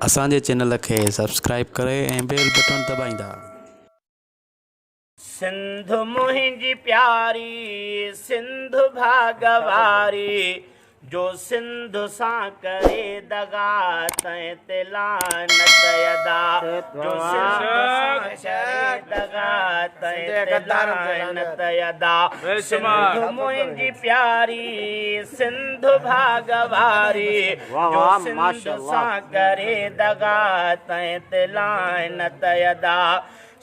असांजे चैनल खे सब्सक्राइब करे ऐं बेल बटन दबाईंदा। सिंधु मुंहिंजी प्यारी सिंधु भागवारी, जो सिंधु सां करे दगा तंहिं ते लानत अदा। जो सिंधु सां करे दगा तंहिं ते लानत अदा। सिंधु मुंहिंजी प्यारी सिंधु भागवारी, जो सिंधु सां करे दगा तंहिं ते लानत अदा।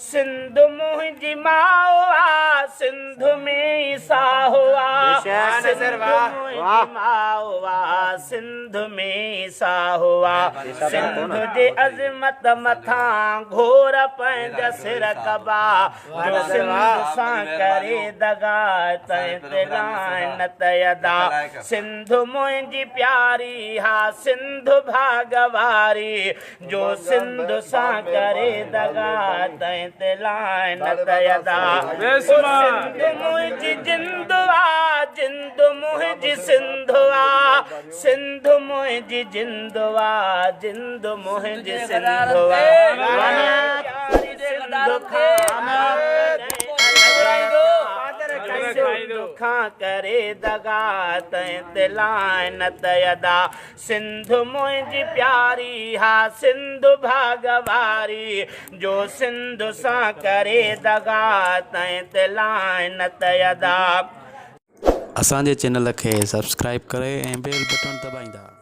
सिंधु मुंहिंजी माउ आ, सिंधु में ई साहो आ। सिंधु मुंहिंजी माउ आ, सिंधु में ई साहो आ। सिंधु जे अज़मत मथां घोर पंहिंजा सिर कबा, जो सिंधु सां करे दगा तंहिं ते लानत अदा। सिंधु मुंहिंजी प्यारी हा सिंधु भागवारी, जो सिंधु सां करे दगा तंहिं ते लानत अदा। सिंधु मुंहिंजी जिंदु आ, जिंदु मुंहिंजी सिंधु आ। सिंधु मुंहिंजी जिंदु आ, जिंदु मुंहिंजी सिंधु आ। खां करे दगा तंहिं ते लानत अदा। सिंधु मुंहिंजी प्यारी हा सिंधु भागवारी, जो सिंधु सां करे दगा तंहिं ते लानत अदा। असांजे चैनल खे सब्सक्राइब करे ऐं बेल बटन दबाईंदा।